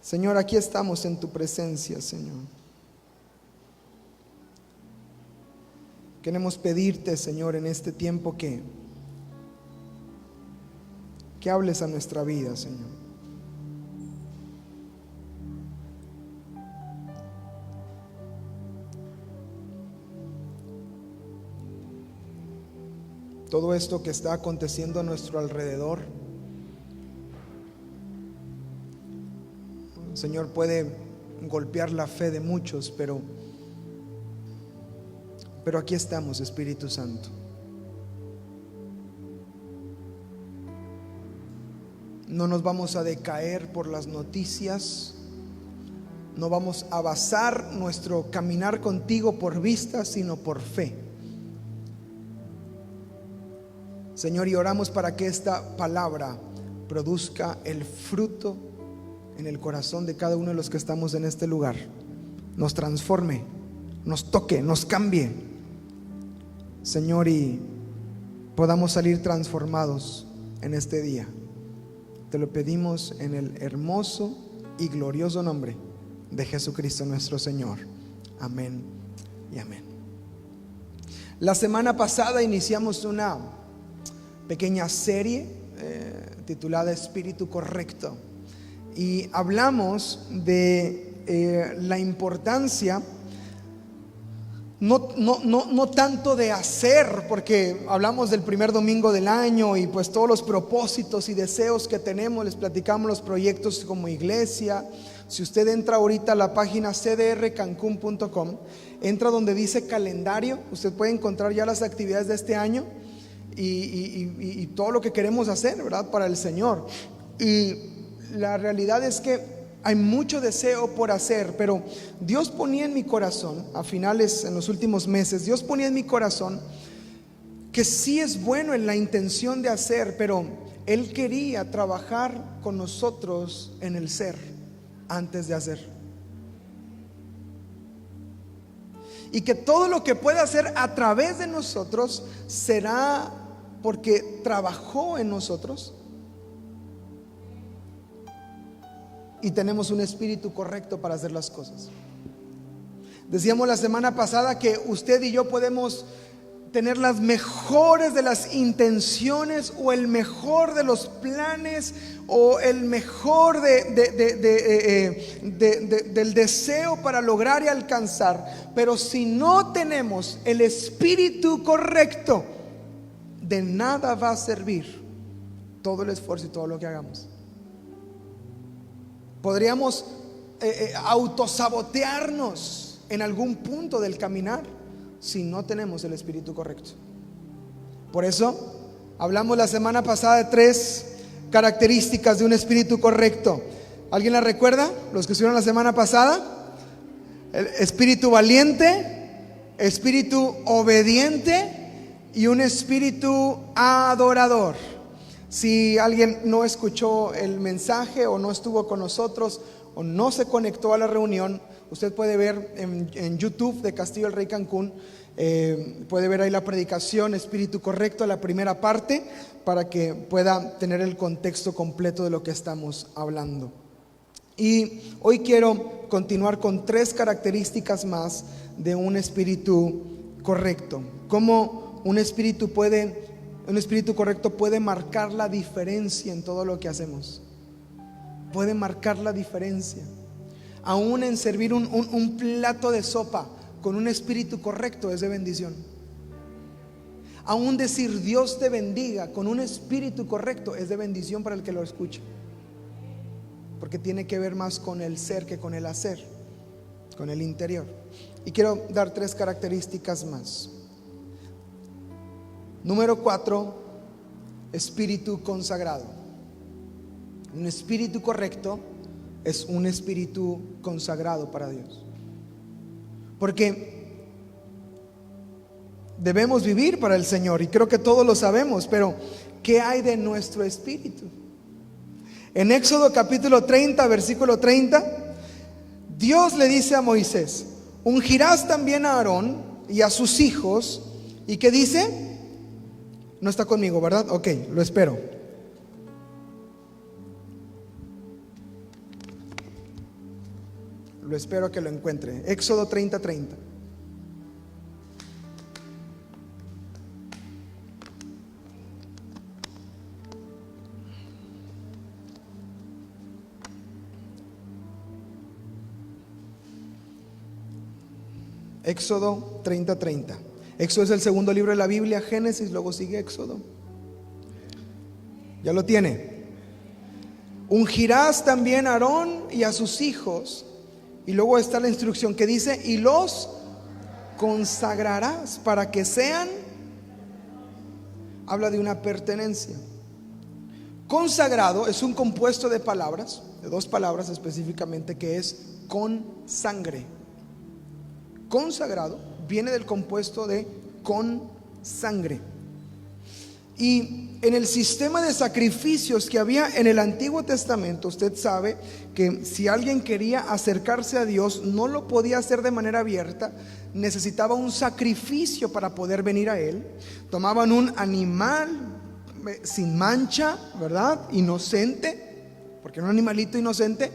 Señor, aquí estamos en tu presencia, Señor. Queremos pedirte, Señor, en este tiempo que hables a nuestra vida, Señor. Todo esto que está aconteciendo a nuestro alrededor, Señor, puede golpear la fe de muchos, pero aquí estamos, Espíritu Santo. No nos vamos a decaer por las noticias, no vamos a basar nuestro caminar contigo por vista, sino por fe. Señor, y oramos para que esta palabra produzca el fruto en el corazón de cada uno de los que estamos en este lugar, nos transforme, nos toque, nos cambie, Señor, y podamos salir transformados en este día. Te lo pedimos en el hermoso y glorioso nombre de Jesucristo nuestro Señor. Amén y amén. La semana pasada iniciamos una pequeña serie titulada Espíritu Correcto, y hablamos de la importancia no tanto de hacer, porque hablamos del primer domingo del año y pues todos los propósitos y deseos que tenemos, les platicamos los proyectos como iglesia. Si usted entra ahorita a la página cdrcancun.com, entra donde dice calendario, usted puede encontrar ya las actividades de este año y todo lo que queremos hacer, ¿verdad?, para el Señor. Y la realidad es que hay mucho deseo por hacer, pero Dios ponía en mi corazón, en los últimos meses, Dios ponía en mi corazón que sí es bueno en la intención de hacer, pero Él quería trabajar con nosotros en el ser antes de hacer. Y que todo lo que pueda hacer a través de nosotros será porque trabajó en nosotros y tenemos un espíritu correcto para hacer las cosas. Decíamos la semana pasada que usted y yo podemos tener las mejores de las intenciones o el mejor de los planes o el mejor del deseo para lograr y alcanzar, pero si no tenemos el espíritu correcto, de nada va a servir todo el esfuerzo y todo lo que hagamos. Podríamos autosabotearnos en algún punto del caminar si no tenemos el espíritu correcto. Por eso hablamos la semana pasada de 3 características de un espíritu correcto. ¿Alguien la recuerda? Los que estuvieron la semana pasada: el espíritu valiente, espíritu obediente y un espíritu adorador. Si alguien no escuchó el mensaje o no estuvo con nosotros o no se conectó a la reunión, usted puede ver en YouTube de Castillo del Rey Cancún, puede ver ahí la predicación Espíritu Correcto, la primera parte, para que pueda tener el contexto completo de lo que estamos hablando. Y hoy quiero continuar con 3 características más de un espíritu correcto. Cómo un espíritu correcto puede marcar la diferencia en todo lo que hacemos. Puede marcar la diferencia. Aún en servir un plato de sopa con un espíritu correcto es de bendición. Aún decir Dios te bendiga con un espíritu correcto es de bendición para el que lo escucha, porque tiene que ver más con el ser que con el hacer, con el interior. Y quiero dar 3 características más. Número 4, espíritu consagrado. Un espíritu correcto es un espíritu consagrado para Dios, porque debemos vivir para el Señor, y creo que todos lo sabemos, pero ¿qué hay de nuestro espíritu? En Éxodo capítulo 30, versículo 30, Dios le dice a Moisés: ungirás también a Aarón y a sus hijos. ¿Y qué dice? No está conmigo, ¿verdad? Ok, lo espero. lo espero que lo encuentre. Éxodo 30:30. Éxodo 30:30. Éxodo es el segundo libro de la Biblia, Génesis, luego sigue Éxodo. ¿Ya lo tiene? Ungirás también a Aarón y a sus hijos. Y luego está la instrucción que dice: y los consagrarás para que sean. Habla de una pertenencia. Consagrado es un compuesto de palabras, de dos palabras específicamente, que es con sangre. Consagrado viene del compuesto de con sangre. Y en el sistema de sacrificios que había en el Antiguo Testamento, usted sabe que si alguien quería acercarse a Dios, no lo podía hacer de manera abierta, necesitaba un sacrificio para poder venir a Él. Tomaban un animal sin mancha, ¿verdad? Inocente, porque era un animalito inocente,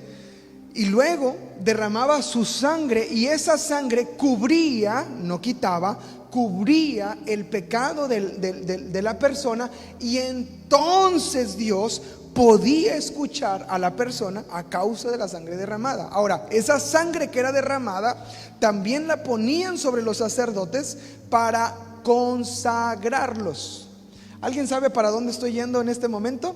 y luego derramaba su sangre, y esa sangre cubría, no quitaba, cubría el pecado de la persona, y entonces Dios podía escuchar a la persona a causa de la sangre derramada. Ahora, esa sangre que era derramada también la ponían sobre los sacerdotes para consagrarlos. ¿Alguien sabe para dónde estoy yendo en este momento?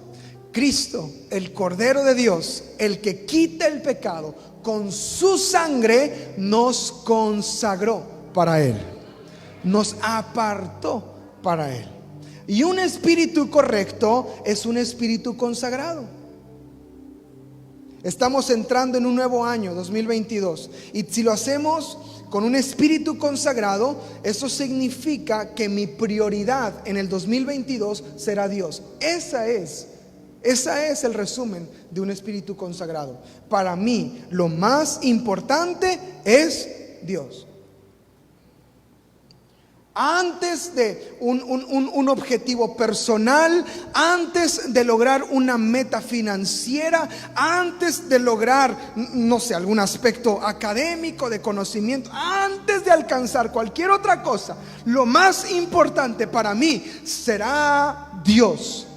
Cristo, el Cordero de Dios, el que quita el pecado, con su sangre nos consagró para Él, nos apartó para Él. Y un espíritu correcto es un espíritu consagrado. Estamos entrando en un nuevo año, 2022, y si lo hacemos con un espíritu consagrado, eso significa que mi prioridad en el 2022 será Dios. Ese es el resumen de un espíritu consagrado. Para mí, lo más importante es Dios. Antes de un objetivo personal, antes de lograr una meta financiera, antes de lograr, no sé, algún aspecto académico, de conocimiento, antes de alcanzar cualquier otra cosa, lo más importante para mí será Dios.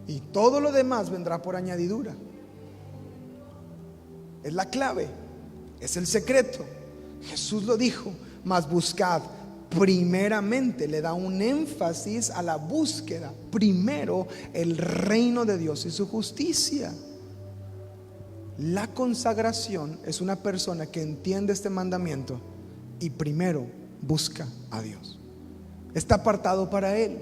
Y todo lo demás vendrá por añadidura. Es la clave, es el secreto. Jesús lo dijo: mas buscad primeramente, le da un énfasis a la búsqueda, primero el reino de Dios y su justicia. La consagración es una persona que entiende este mandamiento y primero busca a Dios, está apartado para Él.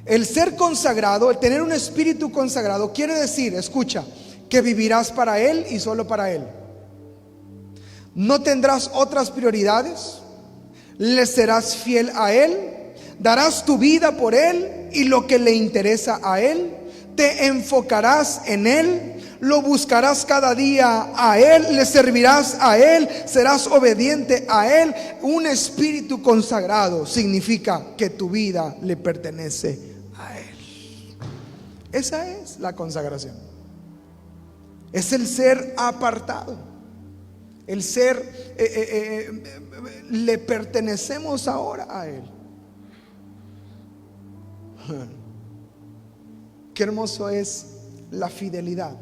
El ser consagrado, el tener un espíritu consagrado, quiere decir, escucha, que vivirás para Él y solo para Él. No tendrás otras prioridades, le serás fiel a Él, darás tu vida por Él y lo que le interesa a Él, te enfocarás en Él, lo buscarás cada día a Él, le servirás a Él, serás obediente a Él. Un espíritu consagrado significa que tu vida le pertenece a Él. Esa es la consagración. Es el ser apartado. El ser, le pertenecemos ahora a Él. Qué hermoso es la fidelidad.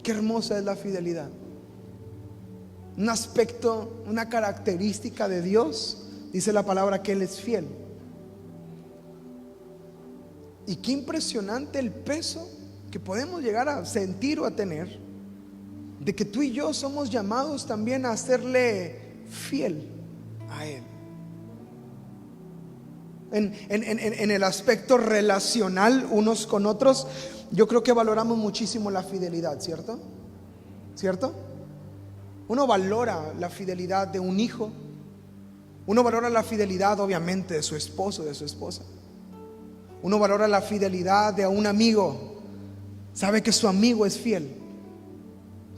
Qué hermosa es la fidelidad. Un aspecto, una característica de Dios, dice la palabra que Él es fiel. Y qué impresionante el peso que podemos llegar a sentir o a tener, de que tú y yo somos llamados también a serle fiel a Él. En el aspecto relacional unos con otros, yo creo que valoramos muchísimo la fidelidad, ¿cierto? ¿Cierto? Uno valora la fidelidad de un hijo. Uno valora la fidelidad, obviamente, de su esposo, de su esposa. Uno valora la fidelidad de un amigo. Sabe que su amigo es fiel,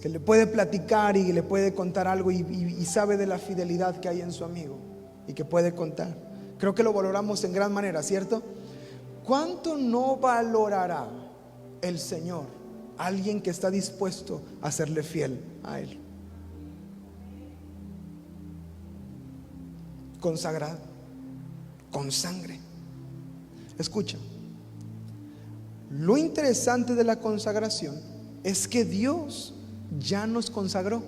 que le puede platicar y le puede contar algo, y sabe de la fidelidad que hay en su amigo y que puede contar. Creo que lo valoramos en gran manera, ¿cierto? ¿Cuánto no valorará el Señor alguien que está dispuesto a serle fiel a Él. Consagrado, con sangre. Escucha, lo interesante de la consagración es que Dios ya nos consagró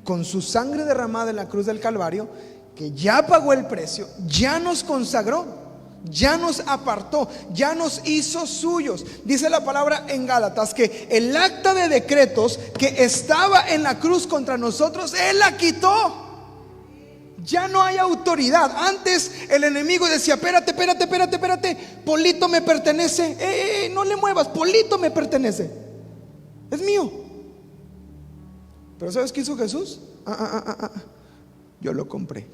con su sangre derramada en la cruz del Calvario, que ya pagó el precio, ya nos consagró, ya nos apartó, ya nos hizo suyos. Dice la palabra en Gálatas que el acta de decretos que estaba en la cruz contra nosotros, Él la quitó. Ya no hay autoridad. Antes el enemigo decía: espérate, Polito me pertenece. No le muevas, Polito me pertenece, es mío. Pero ¿sabes qué hizo Jesús? Yo lo compré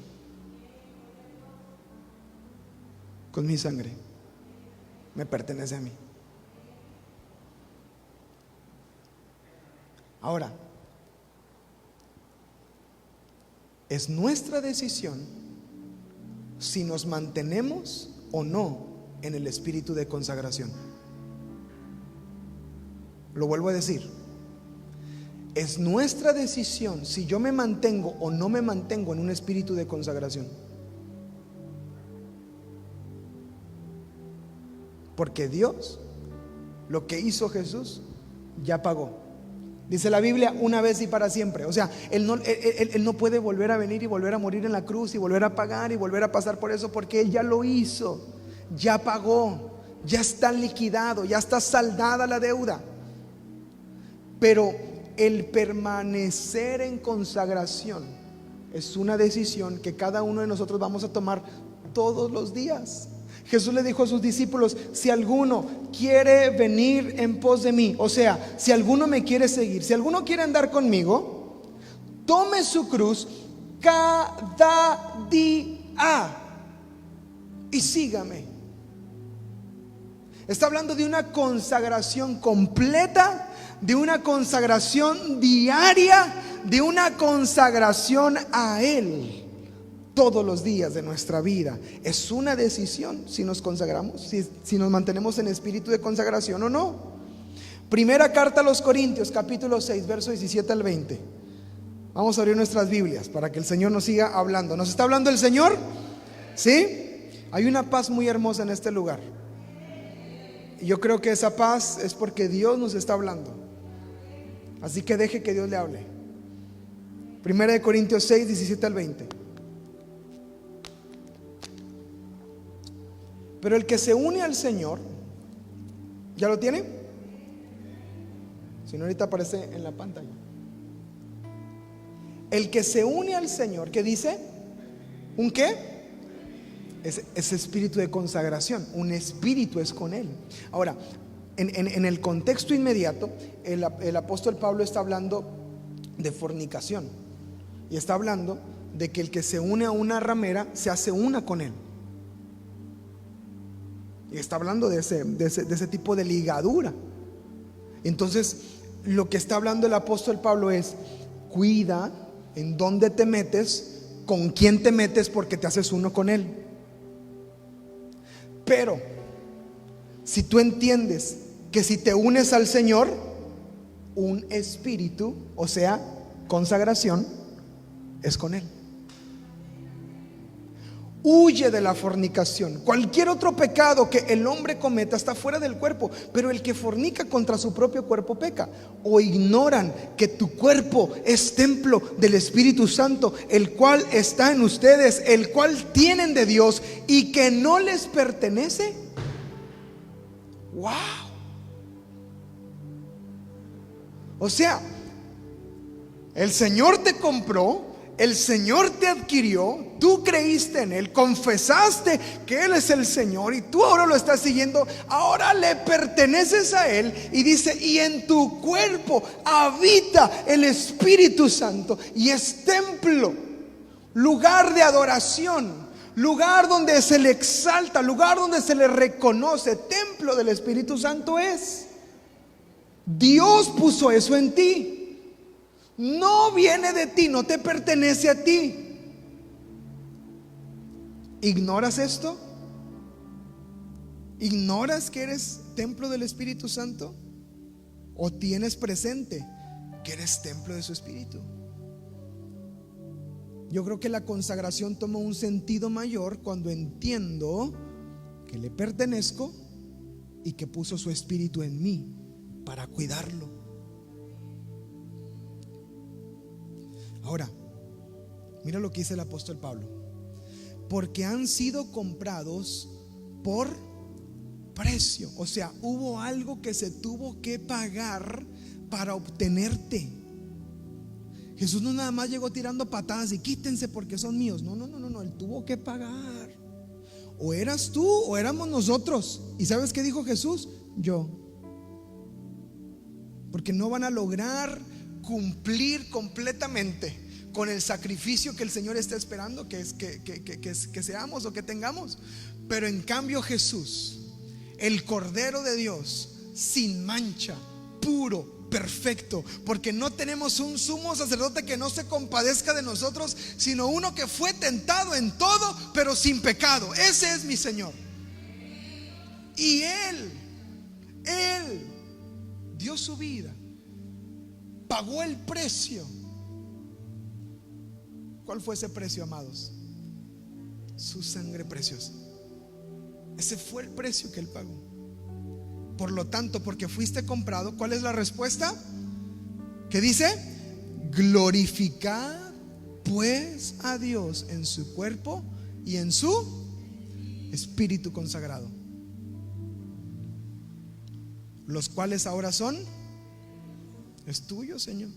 con mi sangre, me pertenece a mí. Ahora, es nuestra decisión si nos mantenemos o no en el espíritu de consagración. Lo vuelvo a decir, es nuestra decisión si yo me mantengo o no me mantengo en un espíritu de consagración. Porque Dios, lo que hizo Jesús, ya pagó. Dice la Biblia, una vez y para siempre. O sea, él no puede volver a venir y volver a morir en la cruz y volver a pagar y volver a pasar por eso, porque Él ya lo hizo, ya pagó, ya está liquidado, ya está saldada la deuda. Pero el permanecer en consagración es una decisión que cada uno de nosotros vamos a tomar todos los días. Jesús le dijo a sus discípulos: si alguno quiere venir en pos de mí, o sea, si alguno me quiere seguir, si alguno quiere andar conmigo, tome su cruz cada día y sígame. Está hablando de una consagración completa, de una consagración diaria, de una consagración a Él todos los días de nuestra vida. Es una decisión si nos consagramos, si nos mantenemos en espíritu de consagración o no. Primera carta a los Corintios, capítulo 6, verso 17 al 20. Vamos a abrir nuestras Biblias para que el Señor nos siga hablando. ¿Nos está hablando el Señor? ¿Sí? Hay una paz muy hermosa en este lugar, y yo creo que esa paz es porque Dios nos está hablando. Así que deje que Dios le hable. Primera de Corintios 6, 17 al 20. Pero el que se une al Señor, ¿ya lo tiene? Si no, ahorita aparece en la pantalla. El que se une al Señor, ¿qué dice? ¿Un qué? Es espíritu de consagración. Un espíritu es con Él. Ahora, en el contexto inmediato, el apóstol Pablo está hablando de fornicación, y está hablando de que el que se une a una ramera se hace una con él. Y está hablando de ese tipo de ligadura. Entonces, lo que está hablando el apóstol Pablo es: cuida en dónde te metes, con quién te metes, porque te haces uno con Él. Pero si tú entiendes que si te unes al Señor, un espíritu, o sea, consagración, es con Él. Huye de la fornicación. Cualquier otro pecado que el hombre cometa está fuera del cuerpo, pero el que fornica contra su propio cuerpo peca. ¿O ignoran que tu cuerpo es templo del Espíritu Santo, el cual está en ustedes, el cual tienen de Dios, y que no les pertenece? ¡Wow! O sea, el Señor te compró, el Señor te adquirió, tú creíste en Él, confesaste que Él es el Señor, y tú ahora lo estás siguiendo. Ahora le perteneces a Él, y dice: y en tu cuerpo habita el Espíritu Santo, y es templo, lugar de adoración, lugar donde se le exalta, lugar donde se le reconoce. Templo del Espíritu Santo es. Dios puso eso en ti. No viene de ti, no te pertenece a ti. ¿Ignoras esto? ¿Ignoras que eres templo del Espíritu Santo? o tienes presente que eres templo de su Espíritu. Yo creo que la consagración toma un sentido mayor cuando entiendo que le pertenezco y que puso su Espíritu en mí para cuidarlo. Ahora, mira lo que dice el apóstol Pablo: porque han sido comprados por precio. O sea, hubo algo que se tuvo que pagar para obtenerte. Jesús no nada más llegó tirando patadas y quítense porque son míos. No, Él tuvo que pagar. O eras tú o éramos nosotros. ¿Y sabes qué dijo Jesús? Yo. Porque no van a lograr cumplir completamente con el sacrificio que el Señor está esperando que seamos o que tengamos. Pero en cambio Jesús, el Cordero de Dios, sin mancha, puro, perfecto, porque no tenemos un sumo sacerdote que no se compadezca de nosotros, sino uno que fue tentado en todo, pero sin pecado. Ese es mi Señor. Y Él dio su vida, pagó el precio. ¿Cuál fue ese precio, amados? Su sangre preciosa. Ese fue el precio que Él pagó. Por lo tanto, porque fuiste comprado, ¿cuál es la respuesta? ¿Qué dice? Glorificad pues a Dios en su cuerpo y en su espíritu consagrado, los cuales ahora son es tuyo, Señor.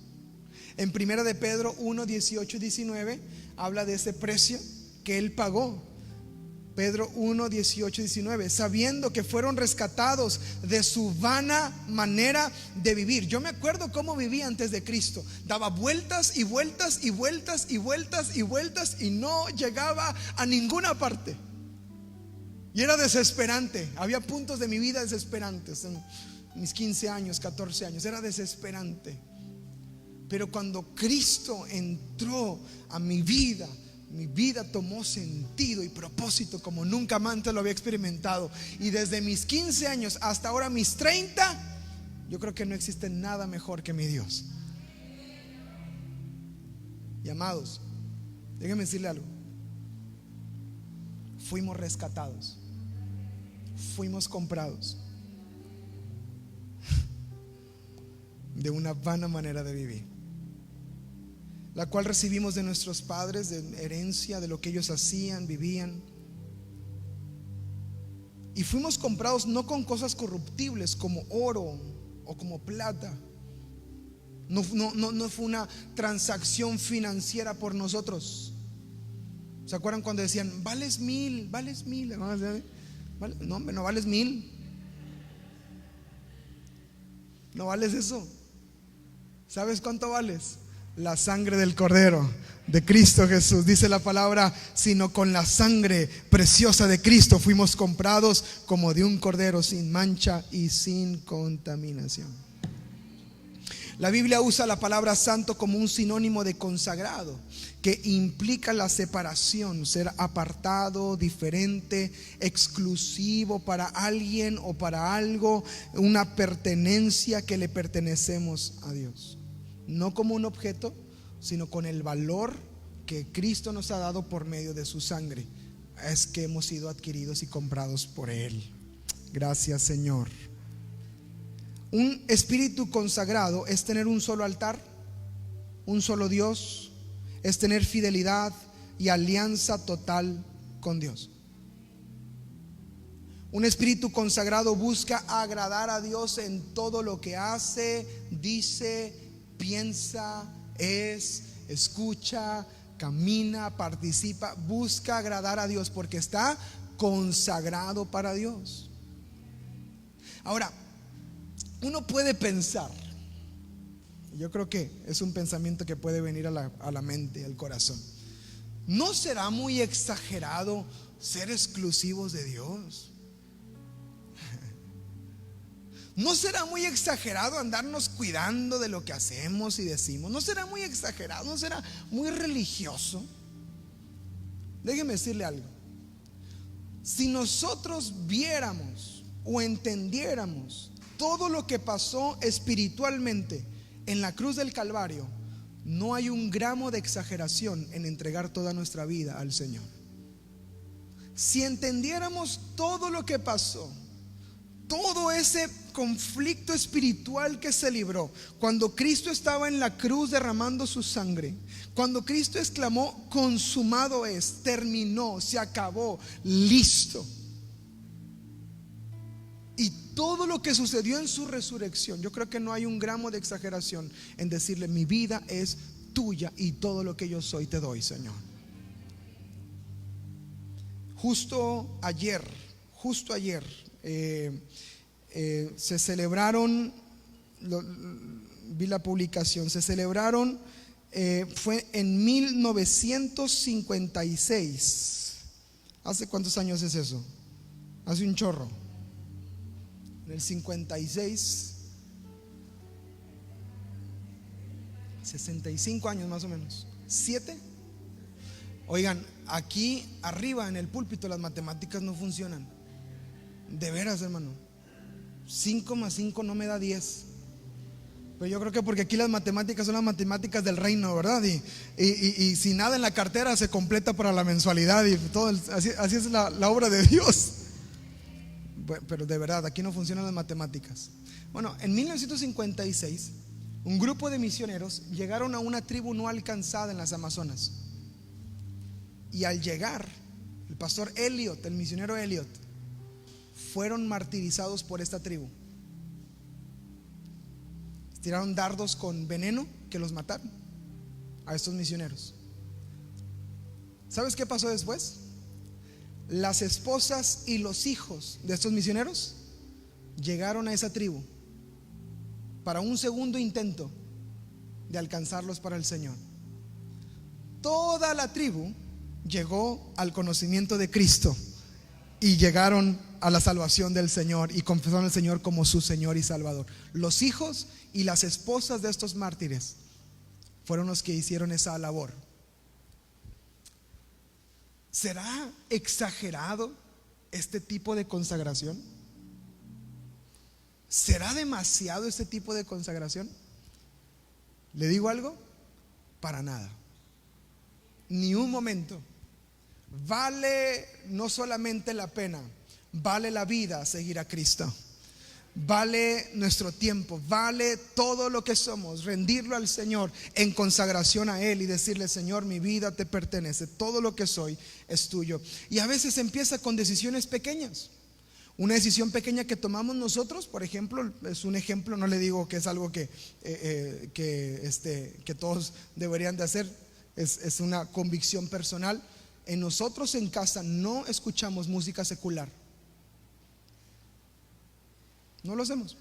En primera de Pedro 1, 18 y 19 habla de ese precio que Él pagó. Pedro 1, 18 y 19: sabiendo que fueron rescatados de su vana manera de vivir. Yo me acuerdo cómo vivía antes de Cristo. Daba vueltas y vueltas y vueltas y vueltas y vueltas y no llegaba a ninguna parte. Y era desesperante. Había puntos de mi vida desesperantes. En mis 15 años, 14 años, era desesperante. Pero cuando Cristo entró a mi vida tomó sentido y propósito como nunca antes lo había experimentado. Y desde mis 15 años hasta ahora mis 30, yo creo que no existe nada mejor que mi Dios. Y amados, déjenme decirle algo: fuimos rescatados, fuimos comprados de una vana manera de vivir, la cual recibimos de nuestros padres, de herencia, de lo que ellos hacían, vivían. Y fuimos comprados no con cosas corruptibles como oro o como plata. No fue una transacción financiera por nosotros. ¿Se acuerdan cuando decían, vales 1,000? Vales 1,000. No, hombre, no vales 1,000. No vales eso. ¿Sabes cuánto vales? La sangre del Cordero de Cristo Jesús. Dice la palabra: sino con la sangre preciosa de Cristo fuimos comprados como de un cordero, sin mancha y sin contaminación. La Biblia usa la palabra santo como un sinónimo de consagrado, que implica la separación, ser apartado, diferente, exclusivo para alguien o para algo, una pertenencia que le pertenecemos a Dios. No como un objeto, sino con el valor que Cristo nos ha dado por medio de su sangre. Es que hemos sido adquiridos y comprados por Él. Gracias, Señor. Un espíritu consagrado es tener un solo altar, un solo Dios, es tener fidelidad y alianza total con Dios. Un espíritu consagrado busca agradar a Dios en todo lo que hace, dice, piensa, escucha, camina, participa. Busca agradar a Dios porque está consagrado para Dios. Ahora, uno puede pensar, yo creo que es un pensamiento que puede venir a la mente, al corazón: ¿no será muy exagerado ser exclusivos de Dios? ¿No será muy exagerado andarnos cuidando de lo que hacemos y decimos? ¿No será muy exagerado? ¿No será muy religioso? Déjeme decirle algo: si nosotros viéramos o entendiéramos todo lo que pasó espiritualmente en la cruz del Calvario, no hay un gramo de exageración en entregar toda nuestra vida al Señor. Si entendiéramos todo lo que pasó, todo ese conflicto espiritual que se libró cuando Cristo estaba en la cruz derramando su sangre, cuando Cristo exclamó: consumado es, terminó, se acabó, listo. Y todo lo que sucedió en su resurrección, yo creo que no hay un gramo de exageración en decirle: mi vida es tuya y todo lo que yo soy te doy, Señor. Justo ayer se celebraron, vi la publicación, se celebraron, fue en 1956. ¿Hace cuántos años es eso? Hace un chorro. En el 56, 65 años más o menos. ¿7? Oigan, aquí arriba en el púlpito las matemáticas no funcionan. De veras, hermano. 5 más 5 no me da 10. Pero yo creo que porque aquí las matemáticas son las matemáticas del reino, ¿verdad? Y si nada en la cartera se completa para la mensualidad y todo, así es la obra de Dios. Pero de verdad, aquí no funcionan las matemáticas. Bueno, en 1956, un grupo de misioneros llegaron a una tribu no alcanzada en las Amazonas. Y al llegar, el pastor Elliot, el misionero Elliot, fueron martirizados por esta tribu. Tiraron dardos con veneno que los mataron a estos misioneros. ¿Sabes qué pasó después? Las esposas y los hijos de estos misioneros llegaron a esa tribu para un segundo intento de alcanzarlos para el Señor. Toda la tribu llegó al conocimiento de Cristo y llegaron a la salvación del Señor y confesaron al Señor como su Señor y Salvador. Los hijos y las esposas de estos mártires fueron los que hicieron esa labor. ¿Será exagerado este tipo de consagración? ¿Será demasiado este tipo de consagración? ¿Le digo algo? Para nada. Ni un momento. Vale no solamente la pena, vale la vida seguir a Cristo. Vale nuestro tiempo, vale todo lo que somos, rendirlo al Señor en consagración a Él y decirle: Señor, mi vida te pertenece, todo lo que soy es tuyo. Y a veces empieza con decisiones pequeñas. Una decisión pequeña que tomamos nosotros, por ejemplo, es un ejemplo, no le digo que es algo que todos deberían de hacer, es una convicción personal. En nosotros en casa no escuchamos música secular. No lo hacemos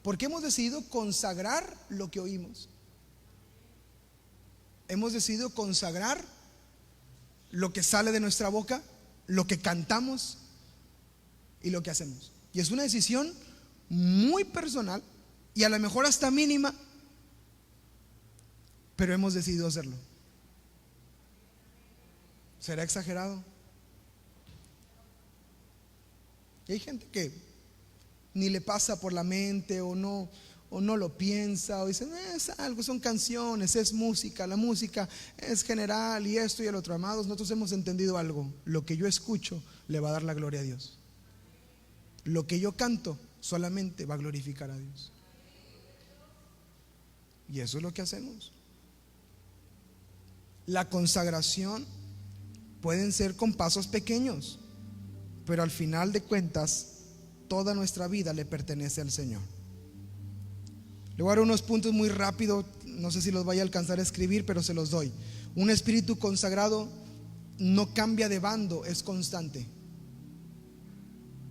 porque hemos decidido consagrar lo que oímos. Hemos decidido consagrar lo que sale de nuestra boca, lo que cantamos y lo que hacemos. Y es una decisión muy personal y a lo mejor hasta mínima, pero hemos decidido hacerlo. ¿Será exagerado? Y hay gente que ni le pasa por la mente o no lo piensa, o dice: es algo, son canciones, es música, la música es general y esto y el otro. Amados, nosotros hemos entendido algo: lo que yo escucho le va a dar la gloria a Dios. Lo que yo canto solamente va a glorificar a Dios. Y eso es lo que hacemos. La consagración pueden ser con pasos pequeños, pero al final de cuentas toda nuestra vida le pertenece al Señor. Le voy a dar unos puntos muy rápido, no sé si los vaya a alcanzar a escribir, pero se los doy. Un espíritu consagrado no cambia de bando, es constante.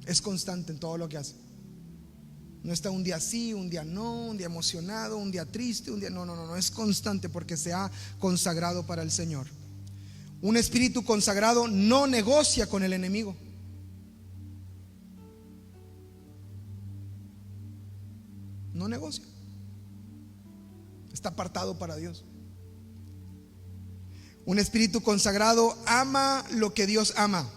Es constante en todo lo que hace. No está un día sí, un día no, un día emocionado, un día triste, un día no, es constante porque se ha consagrado para el Señor. Un espíritu consagrado no negocia con el enemigo. No negocia. Está apartado para Dios. Un espíritu consagrado ama lo que Dios ama.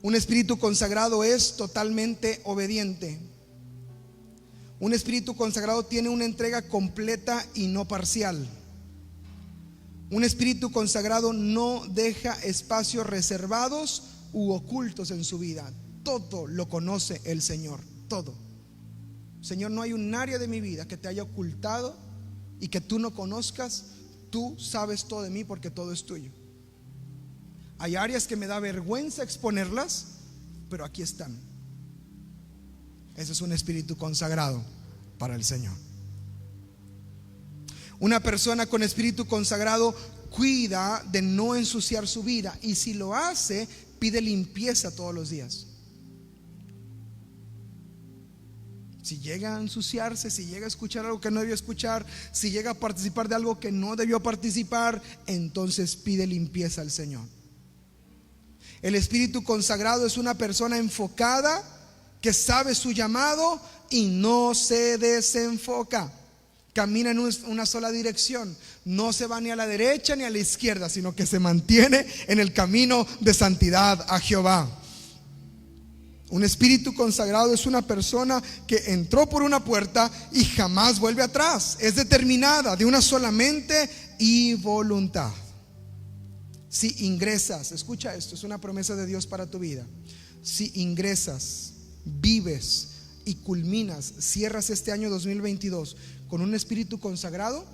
Un espíritu consagrado es totalmente obediente. Un espíritu consagrado tiene una entrega completa y no parcial. Un espíritu consagrado no deja espacios reservados u ocultos en su vida. Todo lo conoce el Señor, todo. Señor, no hay un área de mi vida que te haya ocultado y que tú no conozcas. Tú sabes todo de mí porque todo es tuyo. Hay áreas que me da vergüenza exponerlas, pero aquí están. Ese es un espíritu consagrado para el Señor. Una persona con espíritu consagrado cuida de no ensuciar su vida, y si lo hace, pide limpieza todos los días. Si llega a ensuciarse, si llega a escuchar algo que no debió escuchar, si llega a participar de algo que no debió participar, entonces pide limpieza al Señor. El espíritu consagrado es una persona enfocada que sabe su llamado y no se desenfoca. Camina en una sola dirección, no se va ni a la derecha ni a la izquierda, sino que se mantiene en el camino de santidad a Jehová. Un espíritu consagrado es una persona que entró por una puerta y jamás vuelve atrás. Es determinada, de una sola mente y voluntad. Si ingresas, escucha esto, es una promesa de Dios para tu vida. Si ingresas, vives y culminas, cierras este año 2022 con un espíritu consagrado,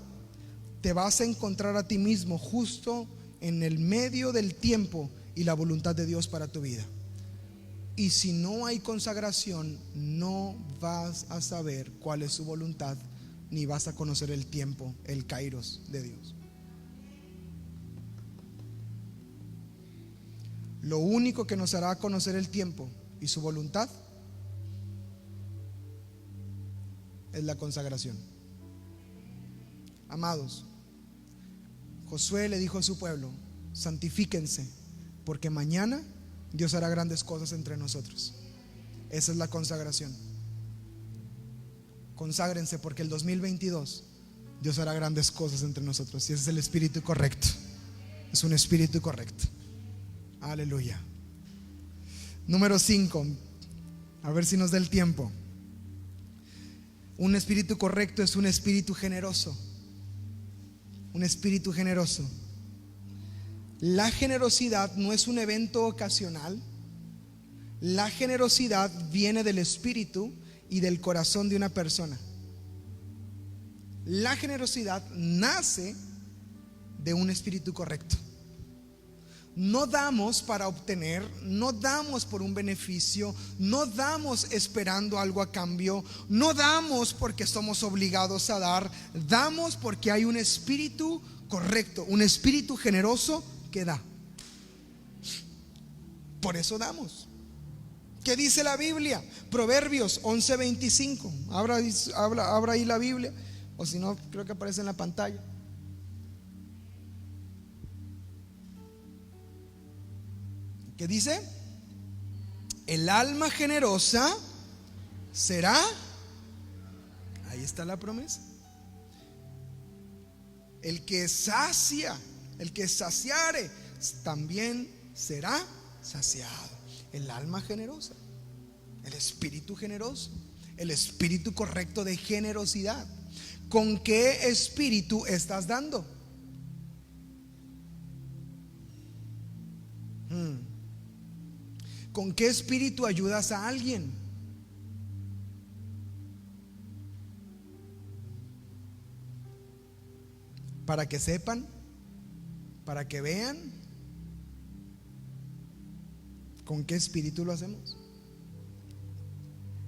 te vas a encontrar a ti mismo justo en el medio del tiempo y la voluntad de Dios para tu vida. Y si no hay consagración, no vas a saber cuál es su voluntad, ni vas a conocer el tiempo, el kairos de Dios. Lo único que nos hará conocer el tiempo y su voluntad es la consagración. Amados, Josué le dijo a su pueblo: santifíquense, porque mañana Dios hará grandes cosas entre nosotros. Esa es la consagración. Conságrense, porque el 2022 Dios hará grandes cosas entre nosotros. Y ese es el espíritu correcto. Es un espíritu correcto. Aleluya. Número 5. A ver si nos da el tiempo. Un espíritu correcto es un espíritu generoso. Un espíritu generoso. La generosidad no es un evento ocasional. La generosidad viene del espíritu y del corazón de una persona. La generosidad nace de un espíritu correcto. No damos para obtener, no damos por un beneficio, no damos esperando algo a cambio, no damos porque somos obligados a dar, damos porque hay un espíritu correcto, un espíritu generoso que da. Por eso damos. ¿Qué dice la Biblia? Proverbios 11:25. Abra ahí la Biblia, o si no, creo que aparece en la pantalla. ¿Qué dice? El alma generosa será. Ahí está la promesa. El que sacia, el que saciare, también será saciado. El alma generosa, el espíritu generoso, el espíritu correcto de generosidad. ¿Con qué espíritu estás dando? ¿Con qué espíritu ayudas a alguien? Para que sepan, para que vean. ¿Con qué espíritu lo hacemos?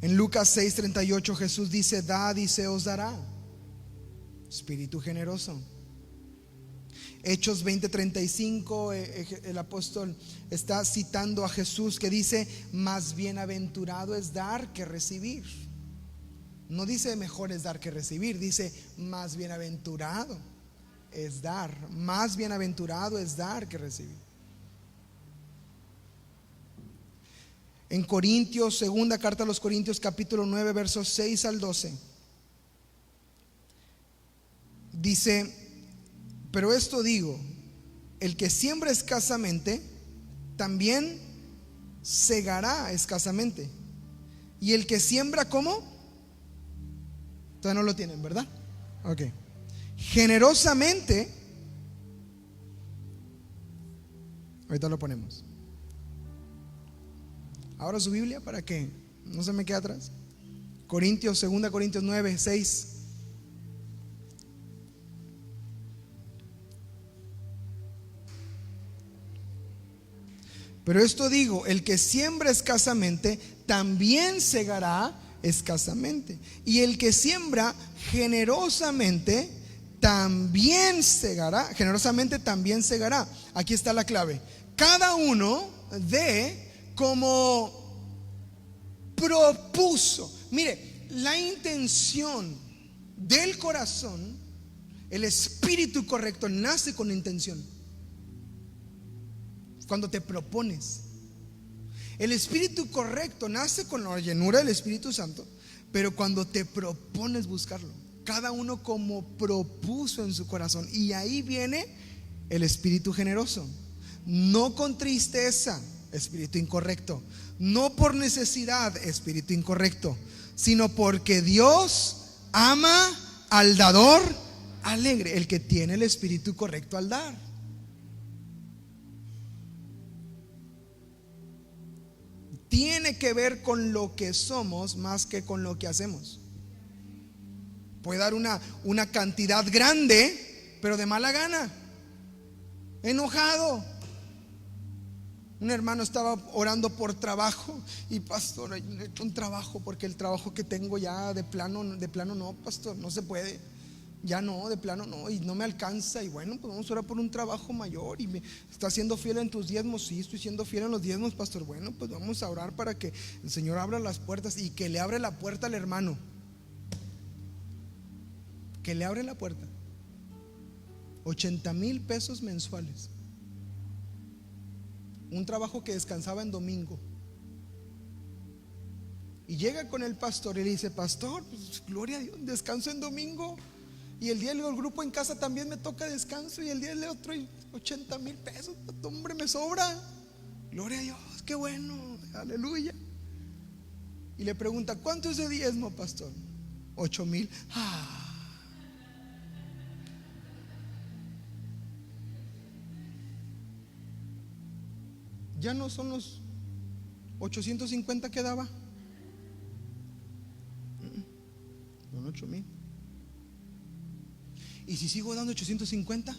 En Lucas 6:38 Jesús dice: dad y se os dará. Espíritu generoso. Hechos 20:35, el apóstol está citando a Jesús, que dice: más bienaventurado es dar que recibir. No dice mejor es dar que recibir, dice más bienaventurado es dar. Más bienaventurado es dar que recibir. En Corintios, segunda carta a los Corintios, capítulo 9, versos 6 al 12, dice: pero esto digo, el que siembra escasamente, también segará escasamente. Y el que siembra, ¿cómo? Todavía no lo tienen, ¿verdad? Ok. Generosamente, ahorita lo ponemos. Ahora su Biblia para que no se me quede atrás. 2 Corintios 9, 6. Pero esto digo, el que siembra escasamente, también segará escasamente. Y el que siembra generosamente, también segará. Generosamente también segará. Aquí está la clave. Cada uno dé como propuso. Mire, la intención del corazón, el espíritu correcto, nace con intención. Cuando te propones, el espíritu correcto nace con la llenura del Espíritu Santo, pero cuando te propones buscarlo, cada uno como propuso en su corazón. Y ahí viene el espíritu generoso. No con tristeza, espíritu incorrecto. No por necesidad, espíritu incorrecto, sino porque Dios ama al dador alegre, el que tiene el espíritu correcto al dar. Tiene que ver con lo que somos más que con lo que hacemos. Puede dar una cantidad grande, pero de mala gana, enojado. Un hermano estaba orando por trabajo y pastor, un trabajo, porque el trabajo que tengo ya de plano no, pastor, no se puede. Ya no, de plano no, y no me alcanza. Y bueno, pues vamos a orar por un trabajo mayor. Y me ¿estás siendo fiel en tus diezmos? Sí, estoy siendo fiel en los diezmos, pastor. Bueno, pues vamos a orar para que el Señor abra las puertas. Y que le abre la puerta al hermano, que le abre la puerta. 80,000 pesos mensuales. Un trabajo que descansaba en domingo. Y llega con el pastor y le dice: pastor, pues, gloria a Dios, descanso en domingo. Y el día del grupo en casa también me toca descanso. Y el día del otro 80,000 pesos. Hombre, me sobra. Gloria a Dios, qué bueno, aleluya. Y le pregunta: ¿cuánto es de diezmo, pastor? 8,000. Ya no son los 850 que daba. Son 8,000. ¿Y si sigo dando 850?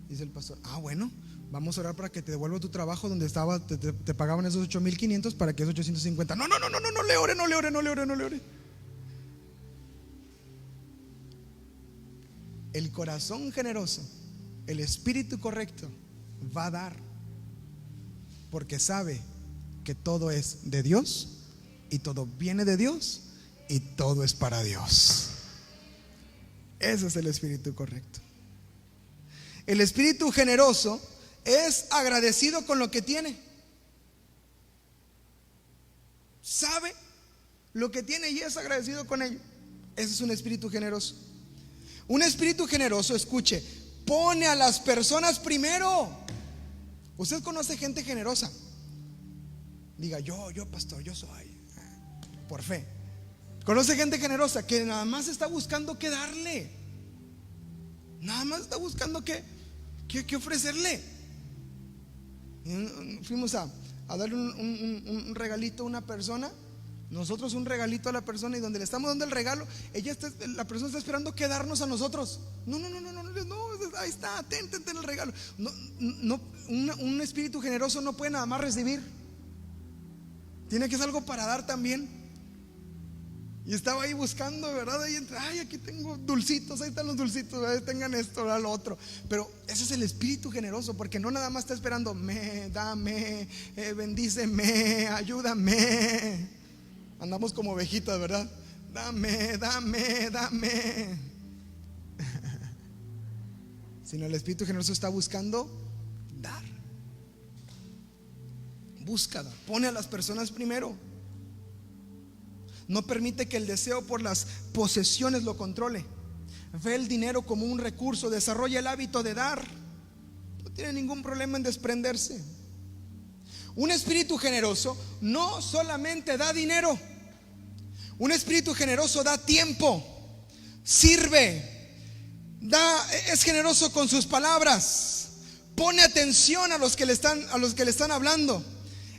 Dice el pastor: bueno, vamos a orar para que te devuelva tu trabajo donde estaba, te pagaban esos 8,500 para que esos 850. No le ore. El corazón generoso, el espíritu correcto, va a dar, porque sabe que todo es de Dios y todo viene de Dios y todo es para Dios. Ese es el espíritu correcto. El espíritu generoso es agradecido con lo que tiene. Sabe lo que tiene y es agradecido con ello. Ese es un espíritu generoso. Un espíritu generoso, escuche, pone a las personas primero. Usted conoce gente generosa. Diga: yo pastor, yo soy, por fe. Conoce gente generosa que nada más está buscando qué darle. Nada más está buscando qué ofrecerle. Fuimos a darle un regalito a una persona. Nosotros un regalito a la persona, y donde le estamos dando el regalo, la persona está esperando qué darnos a nosotros. No, ahí está, ten el regalo. Un espíritu generoso no puede nada más recibir. Tiene que ser algo para dar también. Y estaba ahí buscando, ¿verdad? Ahí aquí tengo dulcitos, ahí están los dulcitos, ahí tengan esto, lo otro. Pero ese es el espíritu generoso, porque no nada más está esperando: dame, bendíceme, ayúdame. Andamos como ovejitas, ¿verdad? Dame. Sino el espíritu generoso está buscando dar. Busca dar, pone a las personas primero. No permite que el deseo por las posesiones lo controle. Ve el dinero como un recurso, desarrolla el hábito de dar. No tiene ningún problema en desprenderse. Un espíritu generoso no solamente da dinero. Un espíritu generoso da tiempo, sirve, es generoso con sus palabras, pone atención a los que le están hablando.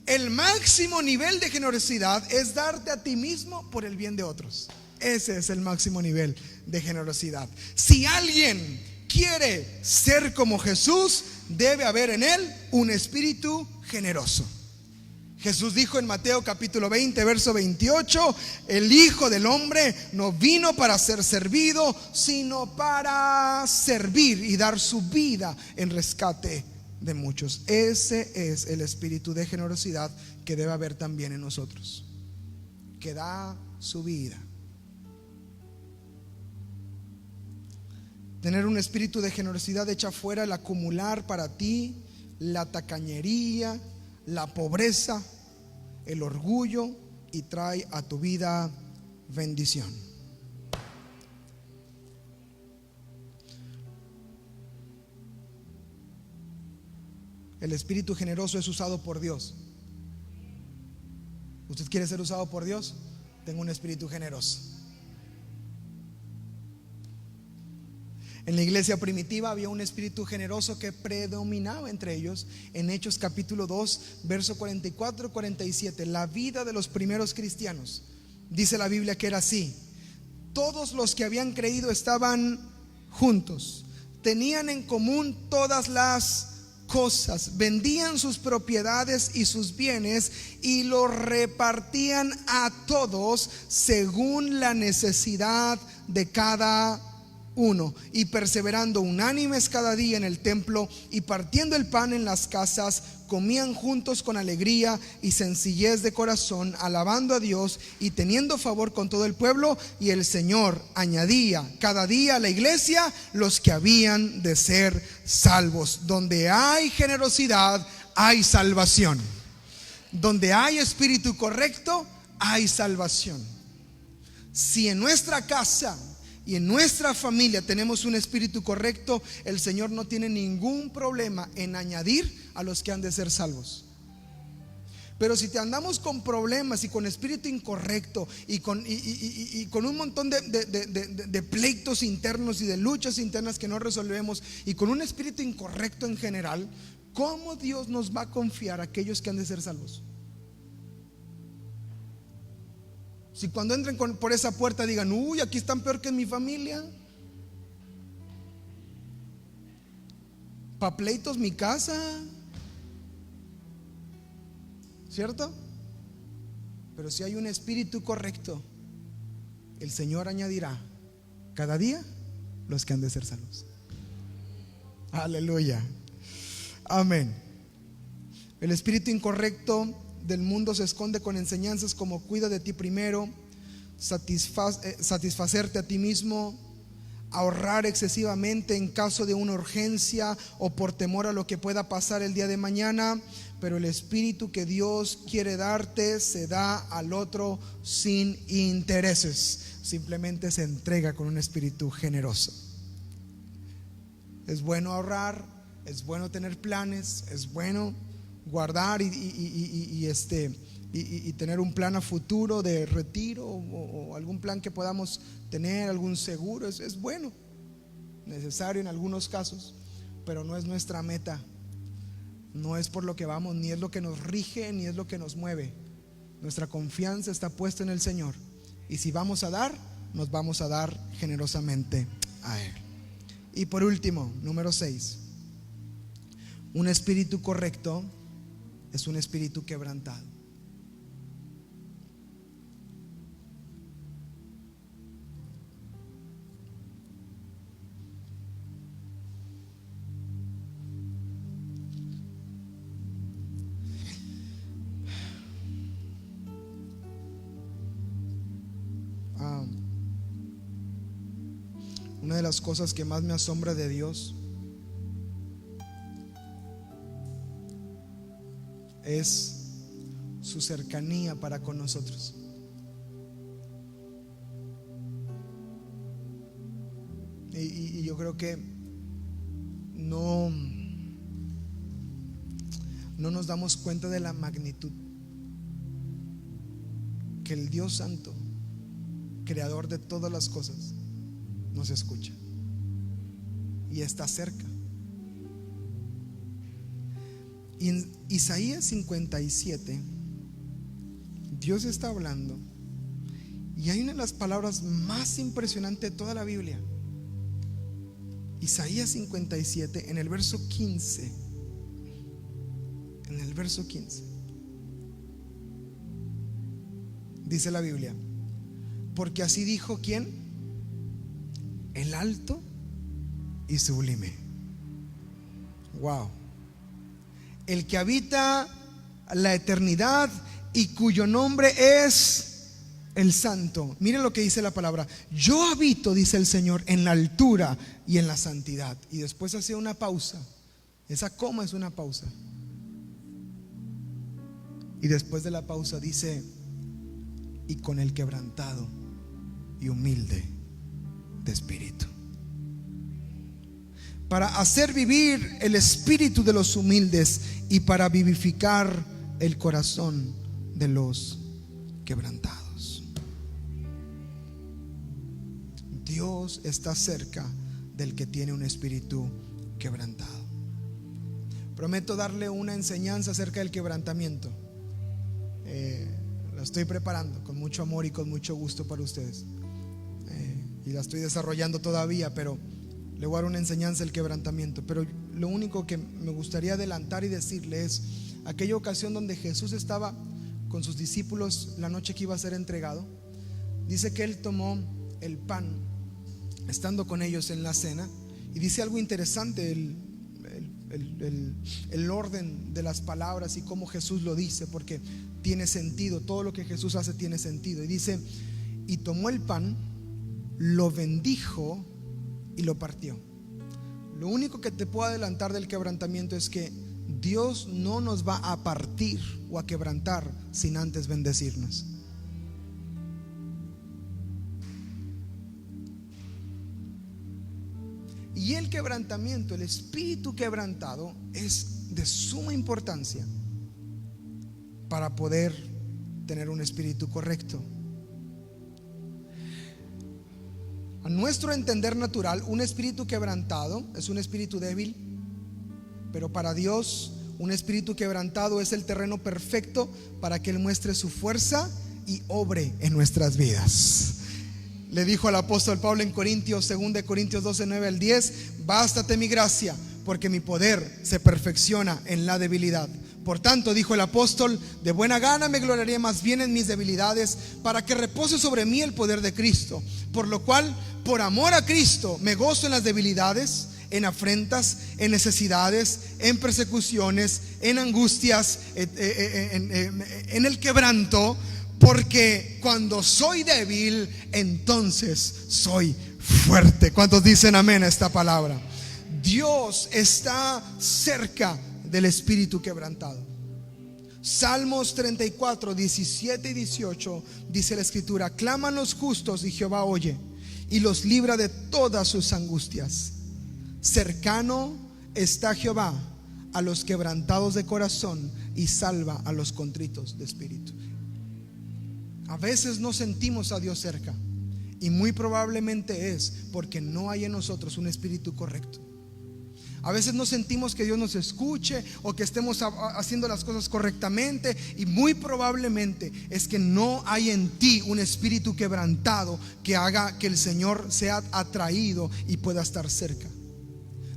El máximo nivel de generosidad es darte a ti mismo por el bien de otros. Ese es el máximo nivel de generosidad. Si alguien quiere ser como Jesús, debe haber en él un espíritu generoso. Jesús dijo en Mateo capítulo 20, verso 28: el Hijo del Hombre no vino para ser servido, sino para servir y dar su vida en rescate de muchos. Ese es el espíritu de generosidad que debe haber también en nosotros, que da su vida. Tener un espíritu de generosidad echa fuera el acumular para ti, la tacañería, la pobreza, el orgullo, y trae a tu vida bendición. El espíritu generoso es usado por Dios. ¿Usted quiere ser usado por Dios? Tenga un espíritu generoso. En la iglesia primitiva había un espíritu generoso que predominaba entre ellos. En Hechos capítulo 2, verso 44-47, la vida de los primeros cristianos, dice la Biblia que era así: todos los que habían creído estaban juntos, tenían en común todas las cosas, vendían sus propiedades y sus bienes y los repartían a todos según la necesidad de cada uno, y perseverando unánimes cada día en el templo y partiendo el pan en las casas, comían juntos con alegría y sencillez de corazón, alabando a Dios y teniendo favor con todo el pueblo. Y el Señor añadía cada día a la iglesia los que habían de ser salvos. Donde hay generosidad, hay salvación. Donde hay espíritu correcto, hay salvación. Si en nuestra casa y en nuestra familia tenemos un espíritu correcto, el Señor no tiene ningún problema en añadir a los que han de ser salvos. Pero si te andamos con problemas y con espíritu incorrecto y con un montón de pleitos internos y de luchas internas que no resolvemos, y con un espíritu incorrecto en general, ¿cómo Dios nos va a confiar a aquellos que han de ser salvos? Si cuando entren por esa puerta digan: uy, aquí están peor que en mi familia. Pa' pleitos mi casa, ¿cierto? Pero si hay un espíritu correcto, el Señor añadirá cada día los que han de ser salvos. Aleluya. Amén. El espíritu incorrecto del mundo se esconde con enseñanzas como: cuida de ti primero, satisfacerte a ti mismo, ahorrar excesivamente en caso de una urgencia o por temor a lo que pueda pasar el día de mañana. Pero el espíritu que Dios quiere darte se da al otro sin intereses, simplemente se entrega con un espíritu generoso. Es bueno ahorrar, es bueno tener planes, es bueno guardar y tener un plan a futuro de retiro o algún plan que podamos tener, algún seguro. Es bueno, necesario en algunos casos, pero no es nuestra meta, no es por lo que vamos, ni es lo que nos rige, ni es lo que nos mueve. Nuestra confianza está puesta en el Señor, y si vamos a dar, nos vamos a dar generosamente a Él. Y por último, número 6, un espíritu correcto es un espíritu quebrantado. Una de las cosas que más me asombra de Dios es su cercanía para con nosotros. Y yo creo que no no nos damos cuenta de la magnitud que el Dios Santo, creador de todas las cosas, nos escucha y está cerca. Y en Isaías 57 Dios está hablando, y hay una de las palabras más impresionantes de toda la Biblia. Isaías 57, en el verso 15. En el verso 15 dice la Biblia: porque así dijo ¿quién? El alto y sublime. Wow. El que habita la eternidad y cuyo nombre es el Santo. Miren lo que dice la palabra: yo habito, dice el Señor, en la altura y en la santidad. Y después hace una pausa. Esa coma es una pausa. Y después de la pausa dice: y con el quebrantado y humilde de espíritu, para hacer vivir el espíritu de los humildes y para vivificar el corazón de los quebrantados. Dios está cerca del que tiene un espíritu quebrantado. Prometo darle una enseñanza acerca del quebrantamiento. La estoy preparando con mucho amor y con mucho gusto para ustedes, y la estoy desarrollando todavía, pero le voy a dar una enseñanza del quebrantamiento. Pero lo único que me gustaría adelantar y decirle es aquella ocasión donde Jesús estaba con sus discípulos la noche que iba a ser entregado. Dice que Él tomó el pan estando con ellos en la cena, y dice algo interesante, el orden de las palabras y cómo Jesús lo dice, porque tiene sentido. Todo lo que Jesús hace tiene sentido. Y dice: y tomó el pan, lo bendijo y lo partió. Lo único que te puedo adelantar del quebrantamiento es que Dios no nos va a partir o a quebrantar sin antes bendecirnos. Y el quebrantamiento, el espíritu quebrantado, es de suma importancia para poder tener un espíritu correcto. A nuestro entender natural, un espíritu quebrantado es un espíritu débil, pero para Dios un espíritu quebrantado es el terreno perfecto para que Él muestre su fuerza y obre en nuestras vidas. Le dijo al apóstol Pablo en Corintios, 2 Corintios 12, 9 al 10: bástate mi gracia, porque mi poder se perfecciona en la debilidad. Por tanto, dijo el apóstol, de buena gana me gloriaré más bien en mis debilidades, para que repose sobre mí el poder de Cristo. Por lo cual, por amor a Cristo, me gozo en las debilidades, en afrentas, en necesidades, en persecuciones, en angustias, en el quebranto, porque cuando soy débil, entonces soy fuerte. ¿Cuántos dicen amén a esta palabra? Dios está cerca del espíritu quebrantado. Salmos 34, 17 y 18 dice la escritura: claman los justos y Jehová oye y los libra de todas sus angustias. Cercano está Jehová a los quebrantados de corazón y salva a los contritos de espíritu. A veces no sentimos a Dios cerca, y muy probablemente es porque no hay en nosotros un espíritu correcto. A veces no sentimos que Dios nos escuche o que estemos haciendo las cosas correctamente, y muy probablemente es que no hay en ti un espíritu quebrantado que haga que el Señor sea atraído y pueda estar cerca.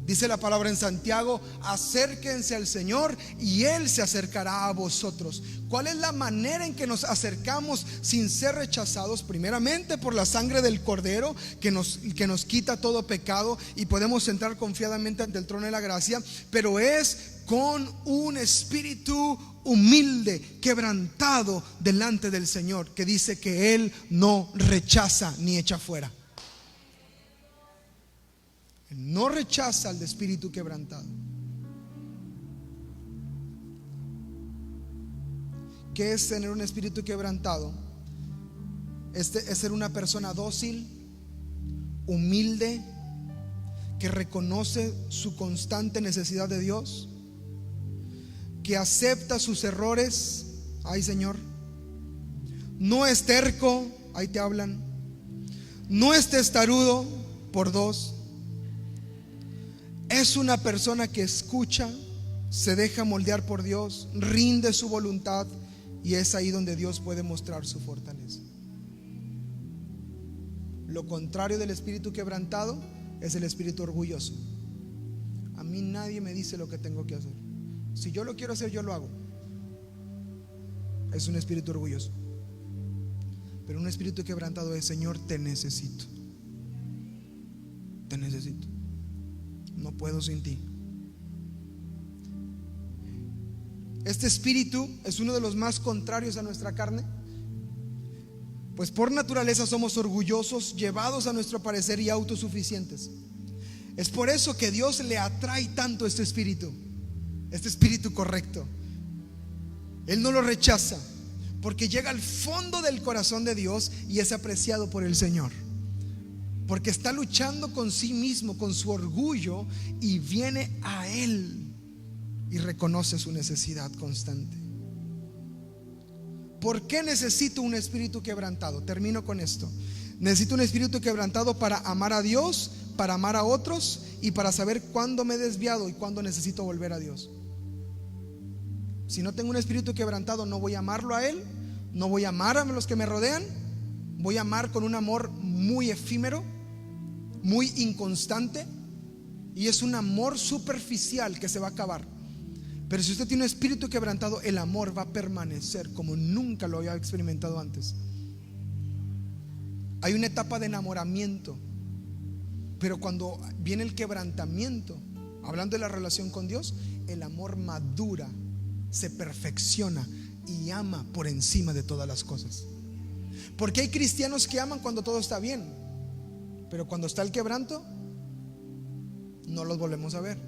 Dice la palabra en Santiago: acérquense al Señor y Él se acercará a vosotros. ¿Cuál es la manera en que nos acercamos sin ser rechazados? Primeramente por la sangre del Cordero que nos quita todo pecado y podemos entrar confiadamente ante el trono de la gracia, pero es con un espíritu humilde, quebrantado delante del Señor, que dice que Él no rechaza ni echa fuera. No rechaza al espíritu quebrantado. ¿Qué es tener un espíritu quebrantado? Es ser una persona dócil, humilde, que reconoce su constante necesidad de Dios, que acepta sus errores. Ay, Señor. No es terco, ahí te hablan. No es testarudo, por dos. Es una persona que escucha, se deja moldear por Dios, rinde su voluntad, y es ahí donde Dios puede mostrar su fortaleza. Lo contrario del espíritu quebrantado es el espíritu orgulloso. A mí nadie me dice lo que tengo que hacer. Si yo lo quiero hacer, yo lo hago. Es un espíritu orgulloso. Pero un espíritu quebrantado es: Señor, te necesito. Te necesito. No puedo sin ti. Este espíritu es uno de los más contrarios a nuestra carne, pues por naturaleza somos orgullosos, llevados a nuestro parecer y autosuficientes. Es por eso que Dios le atrae tanto este espíritu correcto. Él no lo rechaza, porque llega al fondo del corazón de Dios y es apreciado por el Señor, porque está luchando con sí mismo, con su orgullo, y viene a Él y reconoce su necesidad constante. ¿Por qué necesito un espíritu quebrantado? Termino con esto. Necesito un espíritu quebrantado para amar a Dios, para amar a otros y para saber cuándo me he desviado y cuándo necesito volver a Dios. Si no tengo un espíritu quebrantado, no voy a amarlo a Él, no voy a amar a los que me rodean, voy a amar con un amor muy efímero, muy inconstante, y es un amor superficial que se va a acabar. Pero si usted tiene un espíritu quebrantado, el amor va a permanecer como nunca lo había experimentado antes. Hay una etapa de enamoramiento, pero cuando viene el quebrantamiento, hablando de la relación con Dios, el amor madura, se perfecciona y ama por encima de todas las cosas. Porque hay cristianos que aman cuando todo está bien, pero cuando está el quebranto, no los volvemos a ver.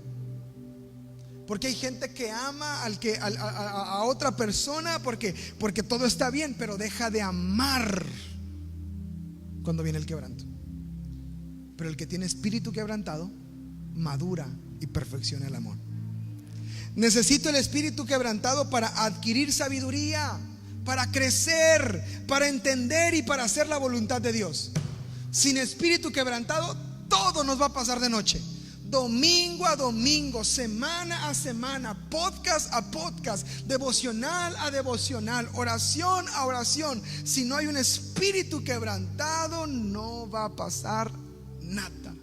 Porque hay gente que ama a otra persona porque todo está bien, pero deja de amar cuando viene el quebranto. Pero el que tiene espíritu quebrantado madura y perfecciona el amor. Necesito el espíritu quebrantado para adquirir sabiduría, para crecer, para entender y para hacer la voluntad de Dios. Sin espíritu quebrantado, todo nos va a pasar de noche, domingo a domingo, semana a semana, podcast a podcast, devocional a devocional, oración a oración. Si no hay un espíritu quebrantado, no va a pasar nada.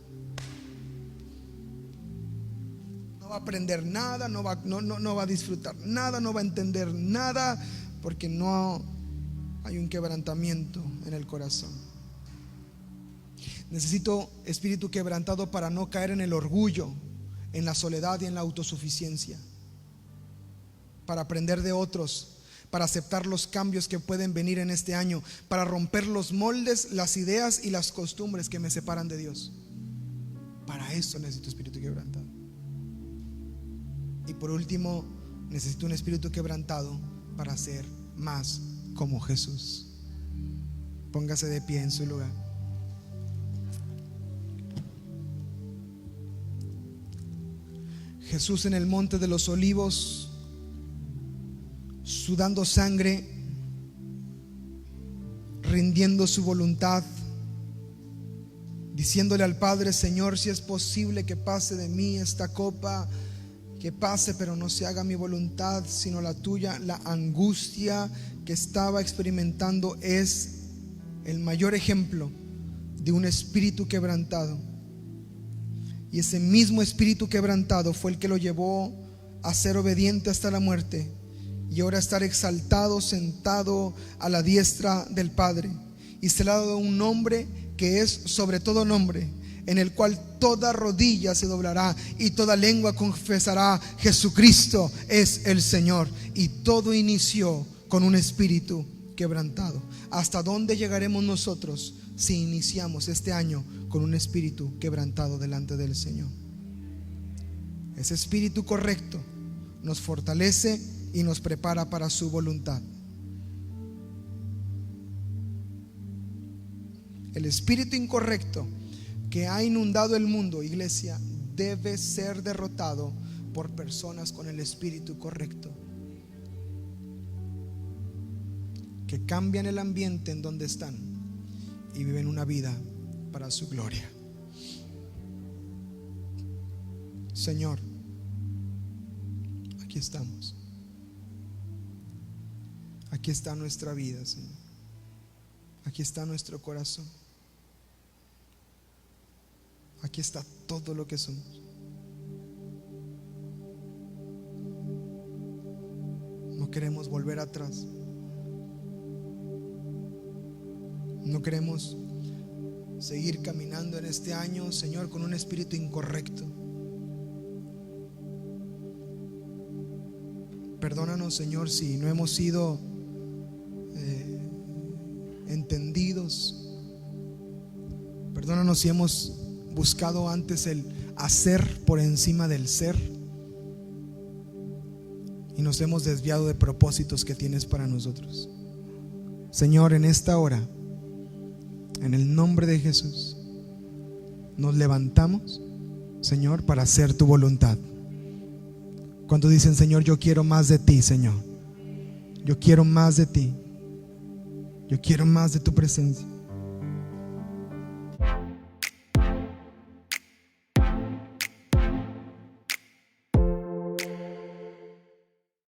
No va a aprender nada, no va a disfrutar nada, no va a entender nada, porque no hay un quebrantamiento en el corazón. Necesito espíritu quebrantado para no caer en el orgullo, en la soledad y en la autosuficiencia, para aprender de otros, para aceptar los cambios que pueden venir en este año, para romper los moldes, las ideas y las costumbres que me separan de Dios. Para eso necesito espíritu quebrantado. Y por último, necesito un espíritu quebrantado para ser más como Jesús. Póngase de pie en su lugar. Jesús en el monte de los olivos, sudando sangre, rindiendo su voluntad, diciéndole al Padre: Señor, si es posible que pase de mí esta copa, que pase, pero no se haga mi voluntad sino la tuya. La angustia que estaba experimentando es el mayor ejemplo de un espíritu quebrantado. Y ese mismo espíritu quebrantado fue el que lo llevó a ser obediente hasta la muerte, y ahora estar exaltado, sentado a la diestra del Padre. Y se le ha dado un nombre que es sobre todo nombre, en el cual toda rodilla se doblará y toda lengua confesará: Jesucristo es el Señor. Y todo inició con un espíritu quebrantado. ¿Hasta dónde llegaremos nosotros si iniciamos este año con un espíritu quebrantado delante del Señor? Ese espíritu correcto nos fortalece y nos prepara para su voluntad. El espíritu incorrecto que ha inundado el mundo, iglesia, debe ser derrotado por personas con el espíritu correcto. que cambian el ambiente en donde están y viven una vida para su gloria. Señor, aquí estamos. Aquí está nuestra vida, Señor. Aquí está nuestro corazón. Aquí está todo lo que somos. No queremos volver atrás. No queremos seguir caminando en este año, Señor, con un espíritu incorrecto. Perdónanos, Señor, si no hemos sido entendidos. Perdónanos si hemos buscado antes el hacer por encima del ser y nos hemos desviado de propósitos que tienes para nosotros. Señor, en esta hora, en el nombre de Jesús, nos levantamos, Señor, para hacer tu voluntad. Cuando dicen: Señor, yo quiero más de ti, Señor, yo quiero más de ti, yo quiero más de tu presencia.